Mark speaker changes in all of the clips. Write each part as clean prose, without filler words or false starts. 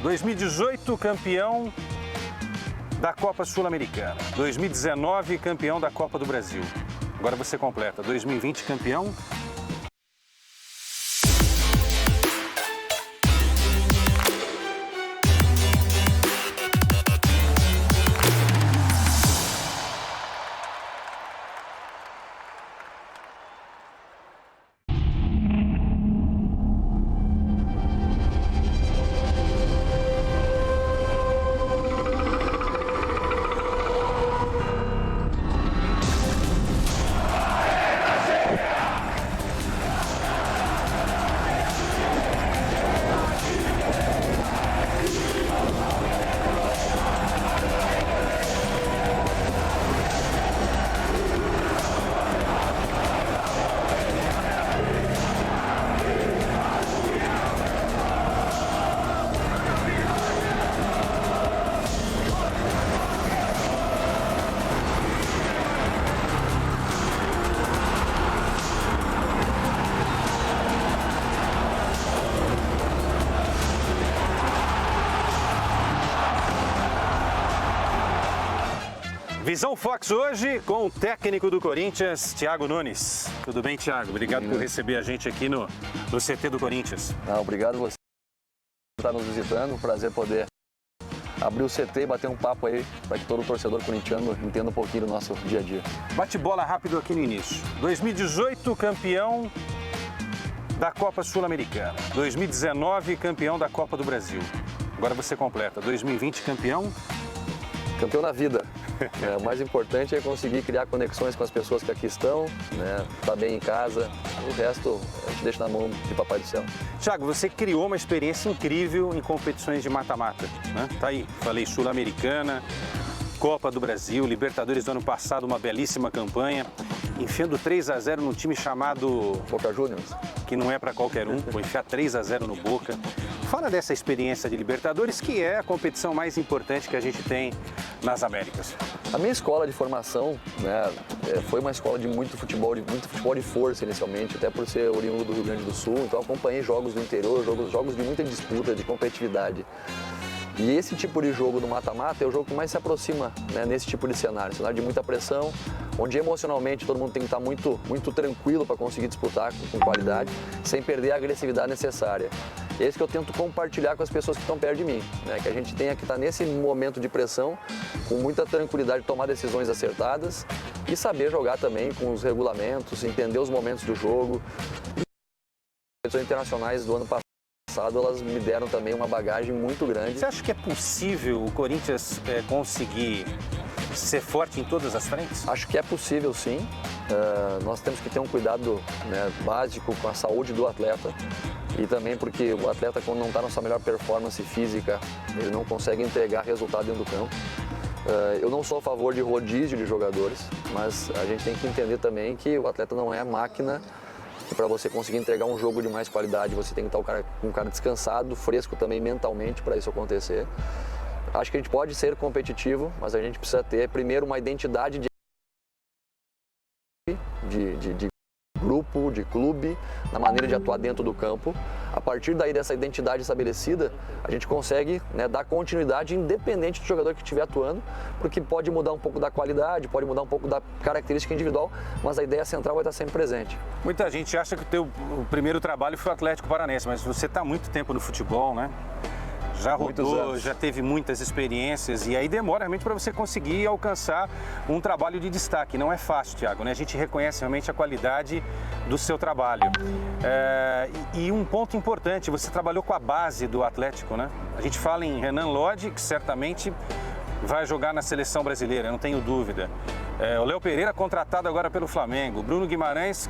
Speaker 1: 2018, campeão da Copa Sul-Americana. 2019, campeão da Copa do Brasil. Agora você completa. 2020, campeão. Visão Fox hoje com o técnico do Corinthians, Thiago Nunes. Tudo bem, Thiago? Obrigado por receber a gente aqui no CT do Corinthians.
Speaker 2: Obrigado você por estar nos visitando. Um prazer poder abrir o CT e bater um papo aí para que todo torcedor corintiano entenda um pouquinho do nosso dia a dia.
Speaker 1: Bate bola rápido aqui no início. 2018, campeão da Copa Sul-Americana. 2019, campeão da Copa do Brasil. Agora você completa. 2020, campeão.
Speaker 2: Campeão na vida. O mais importante é conseguir criar conexões com as pessoas que aqui estão, né? Tá bem em casa. O resto a gente deixa na mão de Papai do Céu.
Speaker 1: Thiago, você criou uma experiência incrível em competições de mata-mata, né? Tá aí, falei Sul-Americana, Copa do Brasil, Libertadores do ano passado, uma belíssima campanha, enfiando 3-0 num time chamado
Speaker 2: Boca Juniors,
Speaker 1: que não é para qualquer um, vou enfiar 3-0 no Boca. Fala dessa experiência de Libertadores, que é a competição mais importante que a gente tem nas Américas.
Speaker 2: A minha escola de formação, né, foi uma escola de muito futebol de força inicialmente, até por ser oriundo do Rio Grande do Sul, então acompanhei jogos do interior, jogos de muita disputa, de competitividade. E esse tipo de jogo do mata-mata é o jogo que mais se aproxima, né, nesse tipo de cenário de muita pressão, onde emocionalmente todo mundo tem que estar muito tranquilo para conseguir disputar com qualidade, sem perder a agressividade necessária. É isso que eu tento compartilhar com as pessoas que estão perto de mim, né, que a gente tenha que estar nesse momento de pressão, com muita tranquilidade, tomar decisões acertadas e saber jogar também com os regulamentos, entender os momentos do jogo. As competições internacionais do ano passado, elas me deram também uma bagagem muito grande.
Speaker 1: Você acha que é possível o Corinthians conseguir ser forte em todas as frentes?
Speaker 2: Acho que é possível, sim. Nós temos que ter um cuidado, né, básico com a saúde do atleta e também porque o atleta, quando não está na sua melhor performance física, ele não consegue entregar resultado dentro do campo. Eu não sou a favor de rodízio de jogadores, mas a gente tem que entender também que o atleta não é máquina. E para você conseguir entregar um jogo de mais qualidade, você tem que estar com um cara descansado, fresco também mentalmente para isso acontecer. Acho que a gente pode ser competitivo, mas a gente precisa ter primeiro uma identidade de grupo, de clube, na maneira de atuar dentro do campo. A partir daí dessa identidade estabelecida, a gente consegue, né, dar continuidade independente do jogador que estiver atuando, porque pode mudar um pouco da qualidade, pode mudar um pouco da característica individual, mas a ideia central vai estar sempre presente.
Speaker 1: Muita gente acha que o primeiro trabalho foi o Atlético Paranaense, mas você está há muito tempo no futebol, né? Já rodou, já teve muitas experiências e aí demora realmente para você conseguir alcançar um trabalho de destaque. Não é fácil, Thiago, né? A gente reconhece realmente a qualidade do seu trabalho. E um ponto importante, você trabalhou com a base do Atlético, né? A gente fala em Renan Lodge, que certamente vai jogar na seleção brasileira, não tenho dúvida. O Léo Pereira contratado agora pelo Flamengo, Bruno Guimarães,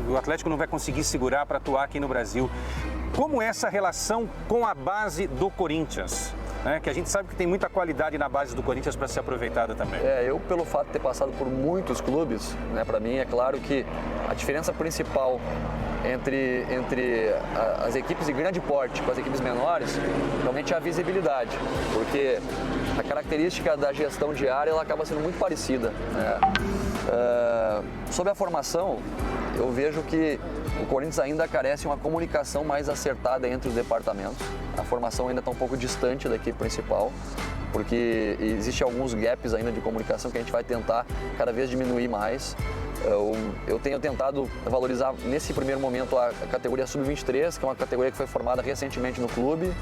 Speaker 1: o Atlético não vai conseguir segurar para atuar aqui no Brasil. Como é essa relação com a base do Corinthians? Né? Que a gente sabe que tem muita qualidade na base do Corinthians para ser aproveitada também.
Speaker 2: Eu, pelo fato de ter passado por muitos clubes, né, para mim é claro que a diferença principal entre as equipes de grande porte com as equipes menores, realmente é a visibilidade, porque a característica da gestão diária ela acaba sendo muito parecida, né? Sobre a formação, eu vejo que o Corinthians ainda carece de uma comunicação mais acertada entre os departamentos. A formação ainda está um pouco distante da equipe principal, porque existem alguns gaps ainda de comunicação que a gente vai tentar cada vez diminuir mais. Eu tenho tentado valorizar nesse primeiro momento a categoria Sub-23, que é uma categoria que foi formada recentemente no clube.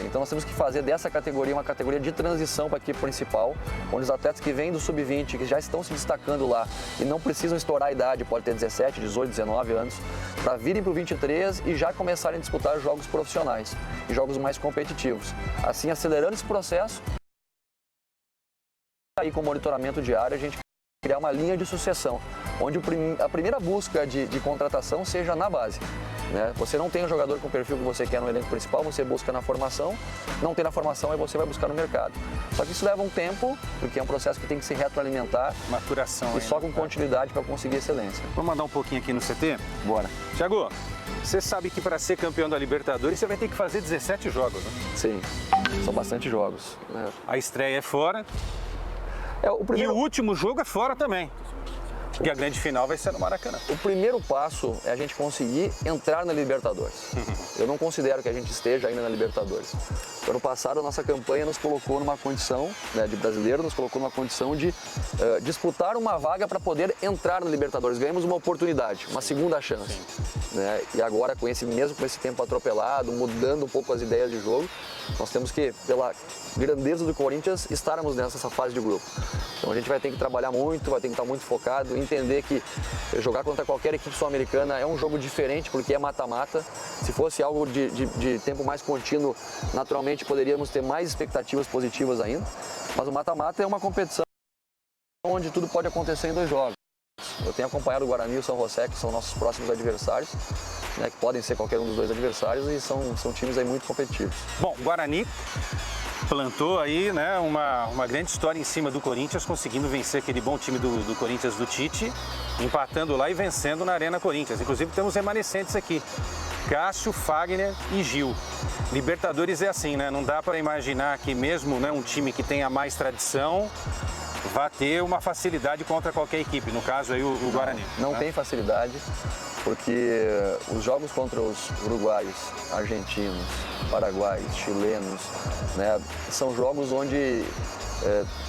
Speaker 2: Então nós temos que fazer dessa categoria uma categoria de transição para a equipe principal, onde os atletas que vêm do Sub-20, que já estão se destacando lá e não precisam estourar a idade, pode ter 17, 18, 19 anos, para virem para o 23 e já começarem a disputar jogos profissionais e jogos mais competitivos. Assim, acelerando esse processo, aí com monitoramento diário, a gente criar uma linha de sucessão, onde a primeira busca de contratação seja na base. Né? Você não tem um jogador com o perfil que você quer no elenco principal, você busca na formação, não tem na formação, aí você vai buscar no mercado. Só que isso leva um tempo, porque é um processo que tem que se retroalimentar.
Speaker 1: Maturação.
Speaker 2: E só com continuidade para conseguir excelência.
Speaker 1: Vamos mandar um pouquinho aqui no CT?
Speaker 2: Bora.
Speaker 1: Thiago, você sabe que para ser campeão da Libertadores você vai ter que fazer 17 jogos, né?
Speaker 2: Sim, são bastante jogos. Né?
Speaker 1: A estreia é fora.
Speaker 2: E
Speaker 1: o último jogo é fora também. Porque a grande final vai ser no Maracanã.
Speaker 2: O primeiro passo é a gente conseguir entrar na Libertadores. Eu não considero que a gente esteja ainda na Libertadores. Ano passado, a nossa campanha nos colocou numa condição, né, de brasileiro, nos colocou numa condição de disputar uma vaga para poder entrar na Libertadores. Ganhamos uma oportunidade, uma segunda chance. Né? E agora, mesmo com esse tempo atropelado, mudando um pouco as ideias de jogo, nós temos que, pela grandeza do Corinthians, estarmos nessa fase de grupo. Então a gente vai ter que trabalhar muito, vai ter que estar muito focado, entender que jogar contra qualquer equipe sul-americana é um jogo diferente, porque é mata-mata. Se fosse algo de tempo mais contínuo, naturalmente poderíamos ter mais expectativas positivas ainda. Mas o mata-mata é uma competição onde tudo pode acontecer em 2 jogos. Eu tenho acompanhado o Guarani e o São José, que são nossos próximos adversários, né, que podem ser qualquer um dos 2 adversários, e são times aí muito competitivos.
Speaker 1: Bom, Guarani plantou aí, né, uma grande história em cima do Corinthians, conseguindo vencer aquele bom time do Corinthians do Tite, empatando lá e vencendo na Arena Corinthians. Inclusive temos remanescentes aqui, Cássio, Fagner e Gil. Libertadores é assim, né? Não dá para imaginar que mesmo, né, um time que tenha mais tradição vai ter uma facilidade contra qualquer equipe, no caso aí o Guarani.
Speaker 2: Não,
Speaker 1: né?
Speaker 2: Tem facilidade, porque os jogos contra os uruguaios, argentinos, paraguaios, chilenos, né, são jogos onde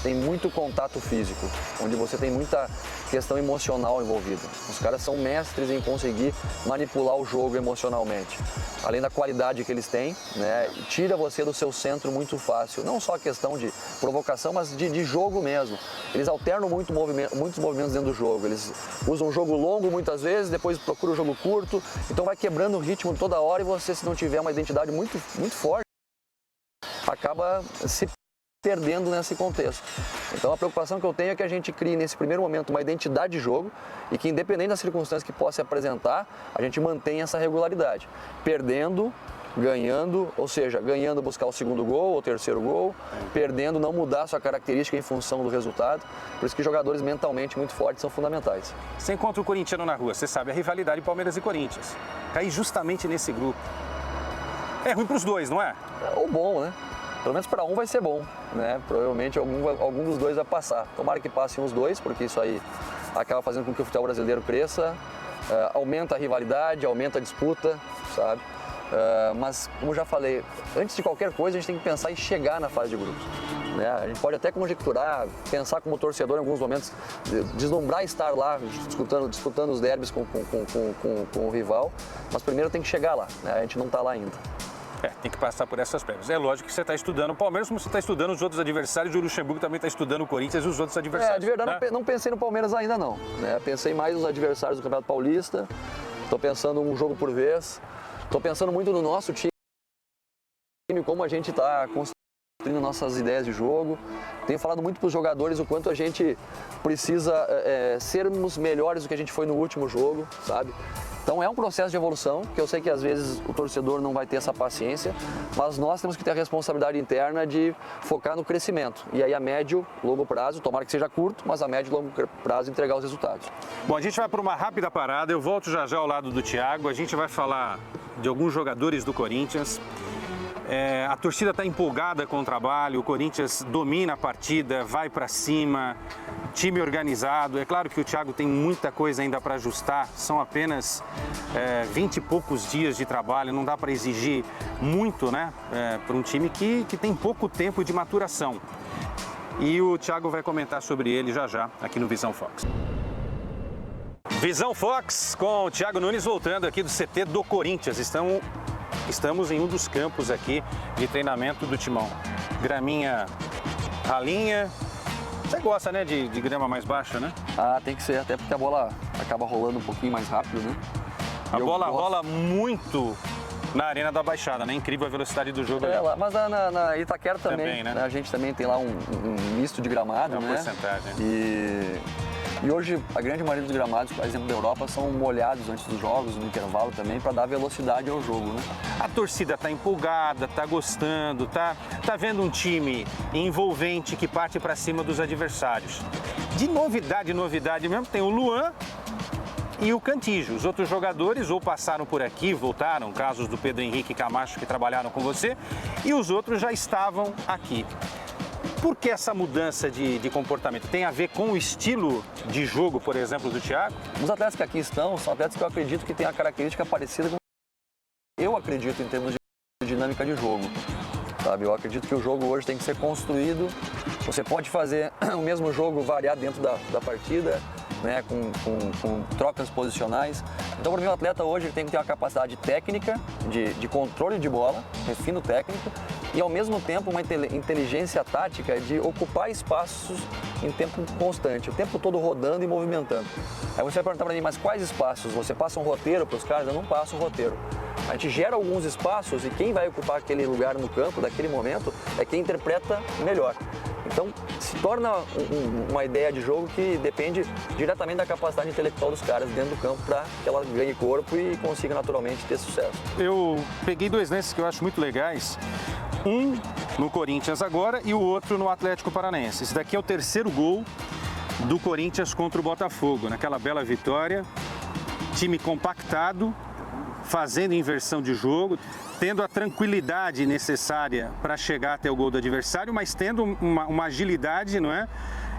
Speaker 2: tem muito contato físico, onde você tem muita questão emocional envolvida. Os caras são mestres em conseguir manipular o jogo emocionalmente. Além da qualidade que eles têm, né, tira você do seu centro muito fácil. Não só a questão de provocação, mas de jogo mesmo. Eles alternam muitos movimentos dentro do jogo. Eles usam um jogo longo muitas vezes, depois procuram um jogo curto. Então vai quebrando o ritmo toda hora e você, se não tiver uma identidade muito forte, acaba se perdendo nesse contexto. Então a preocupação que eu tenho é que a gente crie nesse primeiro momento uma identidade de jogo e que, independente das circunstâncias que possa se apresentar, a gente mantenha essa regularidade. Perdendo, ganhando, ou seja, ganhando buscar o segundo gol, o terceiro gol, perdendo, não mudar a sua característica em função do resultado. Por isso que jogadores mentalmente muito fortes são fundamentais.
Speaker 1: Você encontra o corintiano na rua, você sabe a rivalidade Palmeiras e Corinthians. Cair justamente nesse grupo. É ruim para os dois, não é?
Speaker 2: É o bom, né? Pelo menos para um vai ser bom, né? Provavelmente algum dos dois vai passar. Tomara que passem os dois, porque isso aí acaba fazendo com que o futebol brasileiro cresça, aumenta a rivalidade, aumenta a disputa, sabe? Mas, como já falei, antes de qualquer coisa a gente tem que pensar em chegar na fase de grupos. Né? A gente pode até conjecturar, pensar como torcedor em alguns momentos, deslumbrar estar lá disputando os derbys com o rival, mas primeiro tem que chegar lá, né? A gente não está lá ainda.
Speaker 1: Tem que passar por essas prévias. É lógico que você está estudando o Palmeiras, como você está estudando os outros adversários, o Luxemburgo também está estudando o Corinthians e os outros adversários.
Speaker 2: De verdade,
Speaker 1: né?
Speaker 2: não pensei no Palmeiras ainda não. Né? Pensei mais nos adversários do Campeonato Paulista, estou pensando um jogo por vez, estou pensando muito no nosso time, como a gente está construindo nossas ideias de jogo. Tenho falado muito para os jogadores o quanto a gente precisa sermos melhores do que a gente foi no último jogo, sabe? Então é um processo de evolução, que eu sei que às vezes o torcedor não vai ter essa paciência, mas nós temos que ter a responsabilidade interna de focar no crescimento. E aí a médio, longo prazo, tomara que seja curto, mas a médio e longo prazo entregar os resultados.
Speaker 1: Bom, a gente vai para uma rápida parada, eu volto já ao lado do Thiago, a gente vai falar de alguns jogadores do Corinthians. A torcida está empolgada com o trabalho, o Corinthians domina a partida, vai para cima, time organizado. É claro que o Thiago tem muita coisa ainda para ajustar, são apenas 20 e poucos dias de trabalho, não dá para exigir muito, né, para um time que tem pouco tempo de maturação. E o Thiago vai comentar sobre ele já aqui no Visão Fox. Visão Fox com o Thiago Nunes voltando aqui do CT do Corinthians. Estamos em um dos campos aqui de treinamento do Timão. Graminha ralinha. Você gosta, né, de grama mais baixa, né?
Speaker 2: Ah, tem que ser, até porque a bola acaba rolando um pouquinho mais rápido, né?
Speaker 1: A bola rola muito na Arena da Baixada, né? Incrível a velocidade do jogo.
Speaker 2: Lá, mas na Itaquera também,
Speaker 1: né?
Speaker 2: A gente também tem lá um misto de gramado,
Speaker 1: uma porcentagem.
Speaker 2: E hoje a grande maioria dos gramados, por exemplo, da Europa, são molhados antes dos jogos, no intervalo também, para dar velocidade ao jogo, né?
Speaker 1: A torcida está empolgada, está gostando, tá vendo um time envolvente que parte para cima dos adversários. De novidade mesmo, tem o Luan e o Cantígio. Os outros jogadores ou passaram por aqui, voltaram, casos do Pedro Henrique e Camacho que trabalharam com você, e os outros já estavam aqui. Por que essa mudança de comportamento? Tem a ver com o estilo de jogo, por exemplo, do Thiago?
Speaker 2: Os atletas que aqui estão são atletas que eu acredito que têm a característica parecida com... Eu acredito em termos de dinâmica de jogo, sabe? Eu acredito que o jogo hoje tem que ser construído. Você pode fazer o mesmo jogo variar dentro da partida, né, com trocas posicionais. Então, para mim, o atleta hoje ele tem que ter uma capacidade técnica, de controle de bola, refino técnico, e ao mesmo tempo uma inteligência tática de ocupar espaços em tempo constante, o tempo todo rodando e movimentando. Aí você vai perguntar para mim, mas quais espaços? Você passa um roteiro para os caras? Eu não passo um roteiro. A gente gera alguns espaços e quem vai ocupar aquele lugar no campo, daquele momento, é quem interpreta melhor. Então, se torna uma ideia de jogo que depende diretamente da capacidade intelectual dos caras dentro do campo para que ela ganhe corpo e consiga naturalmente ter sucesso.
Speaker 1: Eu peguei dois lances que eu acho muito legais. Um no Corinthians agora e o outro no Atlético Paranaense. Esse daqui é o terceiro gol do Corinthians contra o Botafogo, naquela bela vitória. Time compactado, fazendo inversão de jogo, tendo a tranquilidade necessária para chegar até o gol do adversário, mas tendo uma agilidade, não é?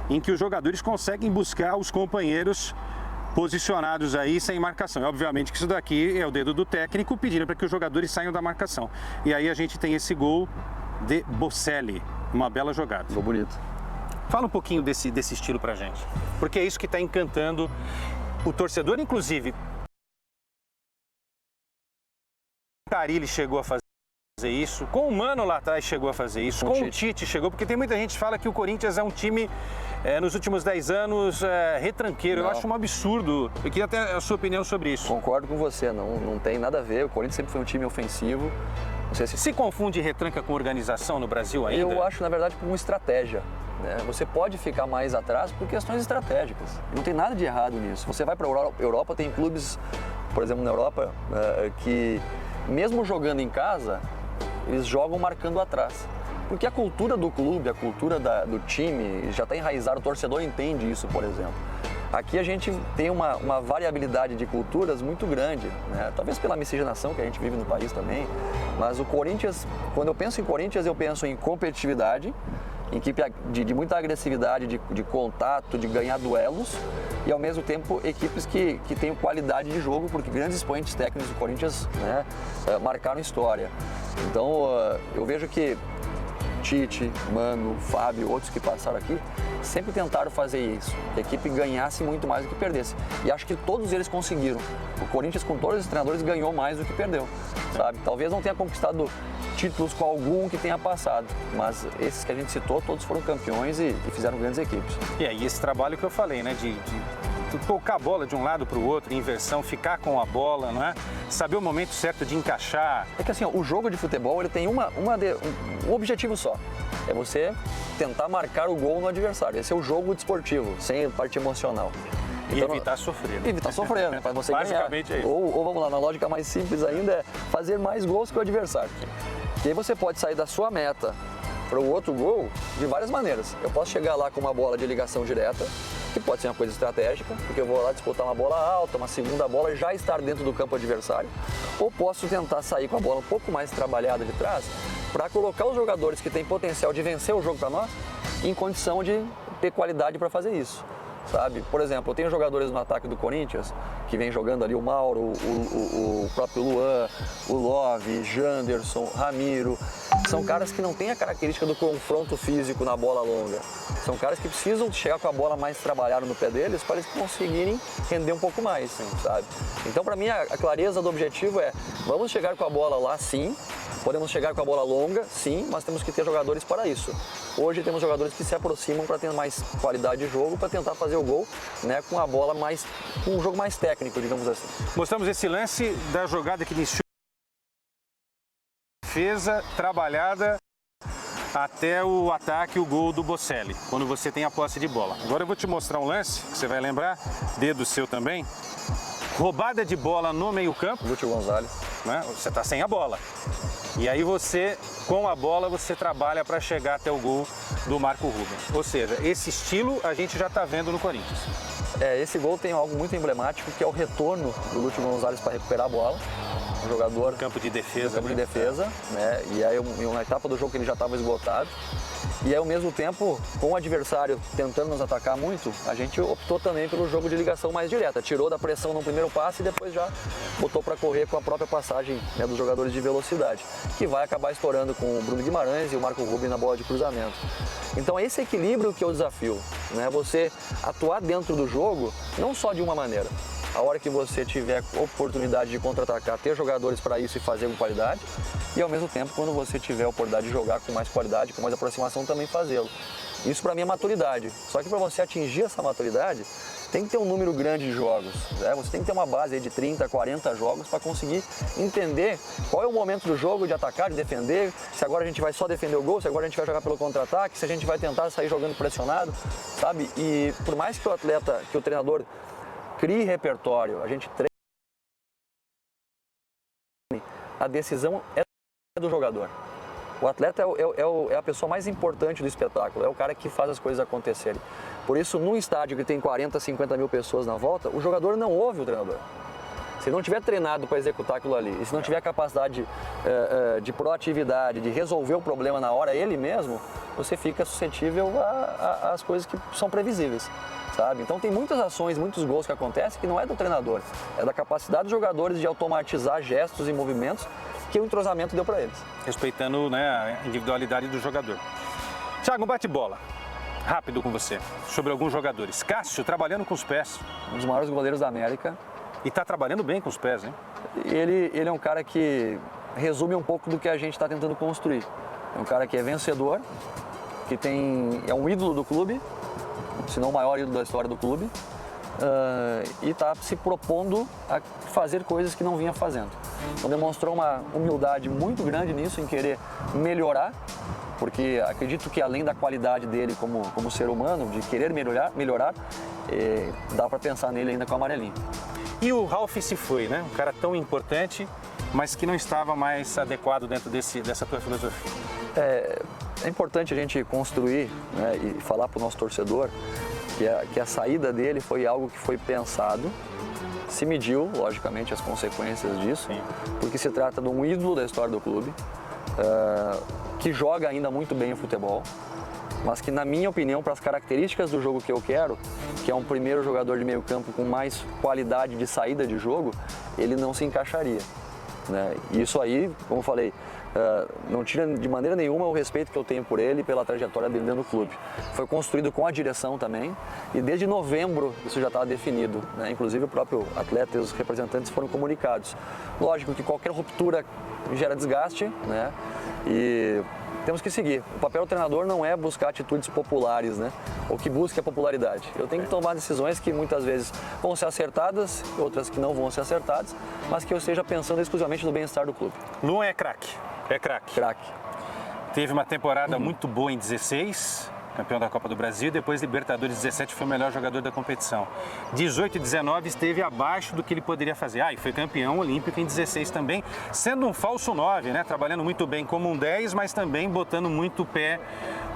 Speaker 1: Em que os jogadores conseguem buscar os companheiros posicionados aí sem marcação. E, obviamente que isso daqui é o dedo do técnico pedindo para que os jogadores saiam da marcação. E aí a gente tem esse gol de Bocelli, uma bela jogada.
Speaker 2: Gol bonito.
Speaker 1: Fala um pouquinho desse estilo pra gente, porque é isso que está encantando o torcedor, inclusive. O Carille chegou a fazer isso, com o Mano lá atrás chegou a fazer isso, com o Tite chegou, porque tem muita gente que fala que o Corinthians é um time, nos últimos 10 anos, retranqueiro. Não. Eu acho um absurdo. Eu queria ter a sua opinião sobre isso.
Speaker 2: Concordo com você, não tem nada a ver. O Corinthians sempre foi um time ofensivo. Não sei
Speaker 1: se confunde retranca com organização no Brasil ainda?
Speaker 2: Eu acho, na verdade, como estratégia. Né? Você pode ficar mais atrás por questões estratégicas. Não tem nada de errado nisso. Você vai para a Europa, tem clubes, por exemplo, na Europa, que mesmo jogando em casa, eles jogam marcando atrás. Porque a cultura do clube, a cultura do time já está enraizada, o torcedor entende isso, por exemplo. Aqui a gente tem uma variabilidade de culturas muito grande, né? Talvez pela miscigenação que a gente vive no país também, mas o Corinthians, quando eu penso em Corinthians, eu penso em competitividade, em equipe de muita agressividade, de contato, de ganhar duelos, e ao mesmo tempo equipes que têm qualidade de jogo, porque grandes expoentes técnicos do Corinthians, né, marcaram história. Então eu vejo que Tite, Mano, Fábio, outros que passaram aqui, sempre tentaram fazer isso, que a equipe ganhasse muito mais do que perdesse. E acho que todos eles conseguiram. O Corinthians, com todos os treinadores, ganhou mais do que perdeu, sabe? Talvez não tenha conquistado títulos com algum que tenha passado, mas esses que a gente citou, todos foram campeões e fizeram grandes equipes.
Speaker 1: E aí esse trabalho que eu falei, né, de tocar a bola de um lado para o outro, inversão, ficar com a bola, não é? Saber o momento certo de encaixar.
Speaker 2: É que assim, ó, o jogo de futebol ele tem um objetivo só, é você tentar marcar o gol no adversário. Esse é o jogo desportivo, sem parte emocional.
Speaker 1: E então, evitar sofrer. Né?
Speaker 2: Evitar sofrer, né? Para você
Speaker 1: basicamente
Speaker 2: ganhar.
Speaker 1: É isso.
Speaker 2: Ou vamos lá, na lógica mais simples ainda, é fazer mais gols que o adversário. E aí você pode sair da sua meta para o outro gol de várias maneiras. Eu posso chegar lá com uma bola de ligação direta, que pode ser uma coisa estratégica, porque eu vou lá disputar uma bola alta, uma segunda bola e já estar dentro do campo adversário. Ou posso tentar sair com a bola um pouco mais trabalhada de trás para colocar os jogadores que têm potencial de vencer o jogo para nós em condição de ter qualidade para fazer isso. Sabe? Por exemplo, eu tenho jogadores no ataque do Corinthians que vem jogando ali o Mauro, o próprio Luan, o Love, Janderson, Ramiro. São caras que não têm a característica do confronto físico na bola longa. São caras que precisam chegar com a bola mais trabalhada no pé deles para eles conseguirem render um pouco mais, sabe? Então, para mim, a clareza do objetivo é: vamos chegar com a bola lá, sim. Podemos chegar com a bola longa, sim, mas temos que ter jogadores para isso. Hoje temos jogadores que se aproximam para ter mais qualidade de jogo, para tentar fazer o gol, né, com a bola mais, com um jogo mais técnico, digamos assim.
Speaker 1: Mostramos esse lance da jogada que iniciou a defesa trabalhada até o ataque, o gol do Bocelli, quando você tem a posse de bola. Agora eu vou te mostrar um lance, que você vai lembrar, dedo seu também. Roubada de bola no meio-campo.
Speaker 2: Lúcio Gonzalez.
Speaker 1: Né? Você está sem a bola. E aí você, com a bola, você trabalha para chegar até o gol do Marco Rubens. Ou seja, esse estilo a gente já está vendo no Corinthians.
Speaker 2: Esse gol tem algo muito emblemático, que é o retorno do Lúcio Gonzalez para recuperar a bola. Um jogador...
Speaker 1: Campo de defesa.
Speaker 2: Campo de defesa, né? E aí uma etapa do jogo que ele já estava esgotado. E aí, ao mesmo tempo, com o adversário tentando nos atacar muito, a gente optou também pelo jogo de ligação mais direta. Tirou da pressão no primeiro passe e depois já botou para correr com a própria passagem, né, dos jogadores de velocidade, que vai acabar estourando com o Bruno Guimarães e o Marco Rubens na bola de cruzamento. Então, esse equilíbrio que é o desafio, né? Você atuar dentro do jogo, não só de uma maneira. A hora que você tiver oportunidade de contra-atacar, ter jogadores para isso e fazer com qualidade. E ao mesmo tempo, quando você tiver a oportunidade de jogar com mais qualidade, com mais aproximação, também fazê-lo. Isso para mim é maturidade. Só que para você atingir essa maturidade, tem que ter um número grande de jogos. Né? Você tem que ter uma base aí de 30, 40 jogos para conseguir entender qual é o momento do jogo de atacar, de defender, se agora a gente vai só defender o gol, se agora a gente vai jogar pelo contra-ataque, se a gente vai tentar sair jogando pressionado, sabe? E por mais que o atleta, que o treinador crie repertório, a gente treina, a decisão é do jogador. O atleta é a pessoa mais importante do espetáculo, é o cara que faz as coisas acontecerem. Por isso, num estádio que tem 40, 50 mil pessoas na volta, o jogador não ouve o treinador. Se não tiver treinado para executar aquilo ali, e se não tiver capacidade de proatividade, de resolver o problema na hora ele mesmo, você fica suscetível às coisas que são previsíveis. Sabe? Então tem muitas ações, muitos gols que acontecem que não é do treinador, é da capacidade dos jogadores de automatizar gestos e movimentos que o entrosamento deu para eles.
Speaker 1: Respeitando, né, a individualidade do jogador. Thiago, um bate-bola rápido com você, sobre alguns jogadores. Cássio, trabalhando com os pés.
Speaker 2: Um dos maiores goleiros da América.
Speaker 1: E está trabalhando bem com os pés, hein?
Speaker 2: Ele é um cara que resume um pouco do que a gente está tentando construir. É um cara que é vencedor, que é um ídolo do clube, se não o maior ídolo da história do clube, e está se propondo a fazer coisas que não vinha fazendo. Então demonstrou uma humildade muito grande nisso, em querer melhorar, porque acredito que além da qualidade dele como ser humano, de querer melhorar, dá para pensar nele ainda com o amarelinho.
Speaker 1: E o Ralf se foi, né? Um cara tão importante, mas que não estava mais adequado dentro dessa tua filosofia.
Speaker 2: É importante a gente construir, né, e falar para o nosso torcedor que a saída dele foi algo que foi pensado, se mediu, logicamente, as consequências disso, sim, porque se trata de um ídolo da história do clube, que joga ainda muito bem o futebol, mas que, na minha opinião, para as características do jogo que eu quero, que é um primeiro jogador de meio campo com mais qualidade de saída de jogo, ele não se encaixaria. Né? E isso aí, como eu falei, não tira de maneira nenhuma o respeito que eu tenho por ele e pela trajetória dele dentro do clube. Foi construído com a direção também, e desde novembro isso já estava definido, né? Inclusive o próprio atleta e os representantes foram comunicados. Lógico que qualquer ruptura gera desgaste, né? E temos que seguir. O papel do treinador não é buscar atitudes populares, né? Ou que busque a popularidade. Eu tenho que tomar decisões que muitas vezes vão ser acertadas, outras que não vão ser acertadas, mas que eu esteja pensando exclusivamente no bem-estar do clube.
Speaker 1: Luan é craque. É craque.
Speaker 2: Craque.
Speaker 1: Teve uma temporada muito boa em 16, campeão da Copa do Brasil, depois Libertadores 17 foi o melhor jogador da competição. 18 e 19 esteve abaixo do que ele poderia fazer. E foi campeão olímpico em 16 também, sendo um falso 9, né? Trabalhando muito bem como um 10, mas também botando muito pé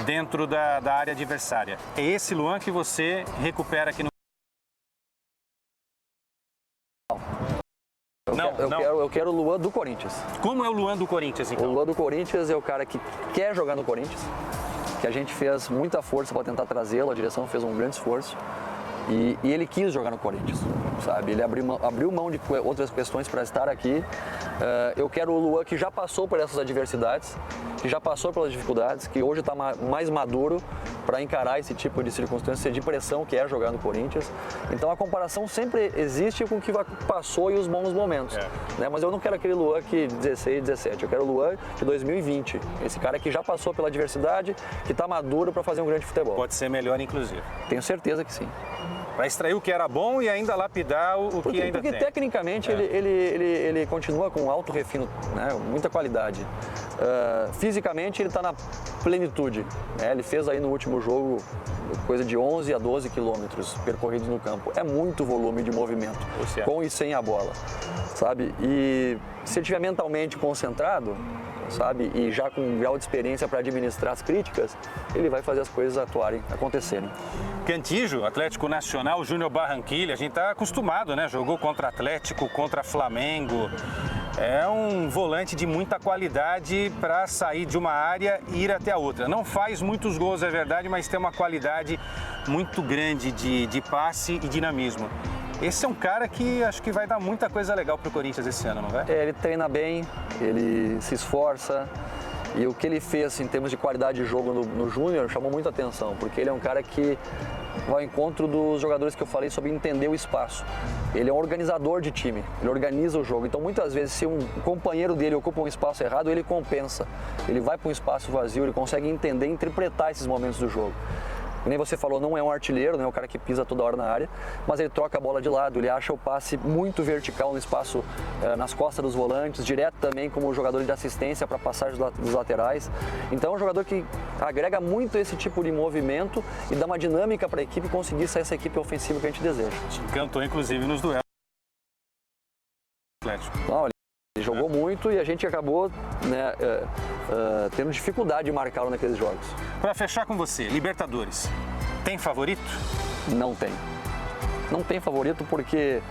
Speaker 1: dentro da área adversária. É esse Luan que você recupera aqui no
Speaker 2: Eu quero o Luan do Corinthians.
Speaker 1: Como é o Luan do Corinthians, então?
Speaker 2: O Luan do Corinthians é o cara que quer jogar no Corinthians, que a gente fez muita força para tentar trazê-lo, a direção fez um grande esforço. E ele quis jogar no Corinthians, sabe? Ele abriu mão de outras questões para estar aqui. Eu quero o Luan que já passou por essas adversidades, que já passou pelas dificuldades, que hoje está mais maduro para encarar esse tipo de circunstância de pressão que é jogar no Corinthians. Então a comparação sempre existe com o que passou e os bons momentos. Né? Mas eu não quero aquele Luan que 16, 17, eu quero o Luan de 2020. Esse cara que já passou pela adversidade, que está maduro para fazer um grande futebol.
Speaker 1: Pode ser melhor, inclusive.
Speaker 2: Tenho certeza que sim.
Speaker 1: Para extrair o que era bom e ainda lapidar o que ainda tem.
Speaker 2: Porque tecnicamente ele continua com alto refino, né? Muita qualidade. Fisicamente ele está na plenitude. Né? Ele fez aí no último jogo coisa de 11 a 12 quilômetros percorridos no campo. É muito volume de movimento, com e sem a bola, sabe? E se ele estiver mentalmente concentrado, sabe, e já com um grau de experiência para administrar as críticas, ele vai fazer as coisas acontecerem.
Speaker 1: Cantillo, Atlético Nacional, Júnior Barranquilla, a gente está acostumado, né? Jogou contra Atlético, contra Flamengo. É um volante de muita qualidade para sair de uma área e ir até a outra. Não faz muitos gols, é verdade, mas tem uma qualidade muito grande de passe e dinamismo. Esse é um cara que acho que vai dar muita coisa legal para o Corinthians esse ano, não vai?
Speaker 2: Ele treina bem, ele se esforça e o que ele fez em termos de qualidade de jogo no Júnior chamou muita atenção, porque ele é um cara que vai ao encontro dos jogadores que eu falei sobre entender o espaço. Ele é um organizador de time, ele organiza o jogo. Então muitas vezes se um companheiro dele ocupa um espaço errado, ele compensa. Ele vai para um espaço vazio, ele consegue entender e interpretar esses momentos do jogo. Nem você falou, não é um artilheiro, não é um cara que pisa toda hora na área, mas ele troca a bola de lado, ele acha o passe muito vertical no espaço, nas costas dos volantes, direto também como jogador de assistência para passagem dos laterais. Então é um jogador que agrega muito esse tipo de movimento e dá uma dinâmica para a equipe conseguir ser essa equipe ofensiva que a gente deseja.
Speaker 1: Encantou inclusive nos duelos.
Speaker 2: Não, ele jogou muito e a gente acabou, né, tendo dificuldade de marcá-lo naqueles jogos.
Speaker 1: Para fechar com você, Libertadores, tem favorito?
Speaker 2: Não tem. Não tem favorito porque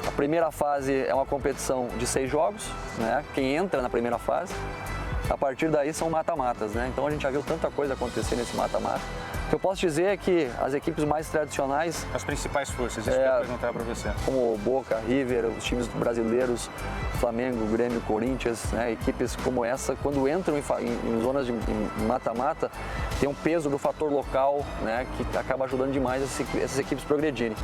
Speaker 2: a primeira fase é uma competição de 6 jogos, né? Quem entra na primeira fase, a partir daí são mata-matas, né? Então a gente já viu tanta coisa acontecer nesse mata-mata. O que eu posso dizer é que as equipes mais tradicionais...
Speaker 1: As principais forças, isso que eu ia perguntar para você.
Speaker 2: Como Boca, River, os times brasileiros, Flamengo, Grêmio, Corinthians, né? Equipes como essa, quando entram em zonas de mata-mata, tem um peso do fator local, né? Que acaba ajudando demais essas equipes progredirem.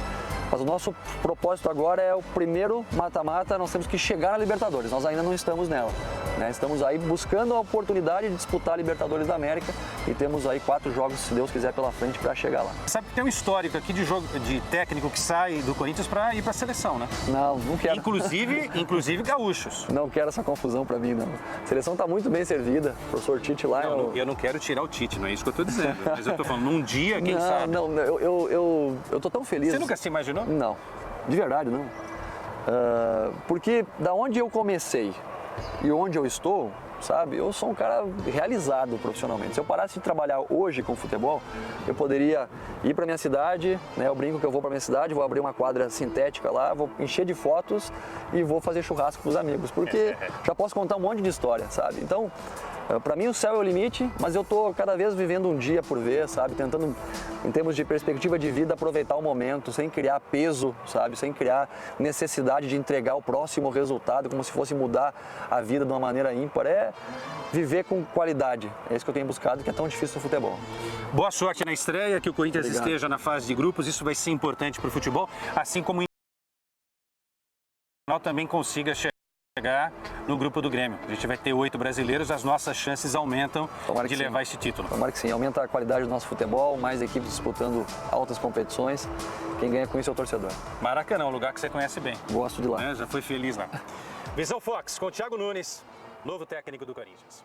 Speaker 2: Mas o nosso propósito agora é o primeiro mata-mata, nós temos que chegar na Libertadores, nós ainda não estamos nela. Né? Estamos aí buscando a oportunidade de disputar a Libertadores da América e temos aí 4 jogos, se Deus quiser, pela frente para chegar lá.
Speaker 1: Sabe que tem um histórico aqui de jogo de técnico que sai do Corinthians para ir para a seleção, né?
Speaker 2: Não quero.
Speaker 1: Inclusive gaúchos.
Speaker 2: Não quero essa confusão para mim, não. A seleção está muito bem servida, o professor Tite lá...
Speaker 1: Eu não quero tirar o Tite, não é isso que eu estou dizendo. Mas eu estou falando, num dia, quem sabe?
Speaker 2: Não, eu estou tão feliz.
Speaker 1: Você nunca se imaginou?
Speaker 2: Não, de verdade não. Porque da onde eu comecei e onde eu estou, sabe, eu sou um cara realizado profissionalmente. Se eu parasse de trabalhar hoje com futebol, eu poderia ir para minha cidade, né? Eu brinco que eu vou para minha cidade, vou abrir uma quadra sintética lá, vou encher de fotos e vou fazer churrasco com os amigos, porque já posso contar um monte de história, sabe? Então, para mim o céu é o limite, mas eu tô cada vez vivendo um dia por vez, sabe? Tentando, em termos de perspectiva de vida, aproveitar o momento, sem criar peso, sabe? Sem criar necessidade de entregar o próximo resultado, como se fosse mudar a vida de uma maneira ímpar. É viver com qualidade. É isso que eu tenho buscado, que é tão difícil no futebol.
Speaker 1: Boa sorte na estreia, que o Corinthians
Speaker 2: Obrigado.
Speaker 1: Esteja na fase de grupos, isso vai ser importante para o futebol, assim como o também consiga chegar no grupo do Grêmio. A gente vai ter 8 brasileiros, as nossas chances aumentam de levar esse título.
Speaker 2: Tomara que sim, aumenta a qualidade do nosso futebol, mais equipes disputando altas competições. Quem ganha com isso é o torcedor.
Speaker 1: Maracanã, um lugar que você conhece bem.
Speaker 2: Gosto de lá.
Speaker 1: Já foi feliz lá. Visão Fox, com o Thiago Nunes, novo técnico do Corinthians.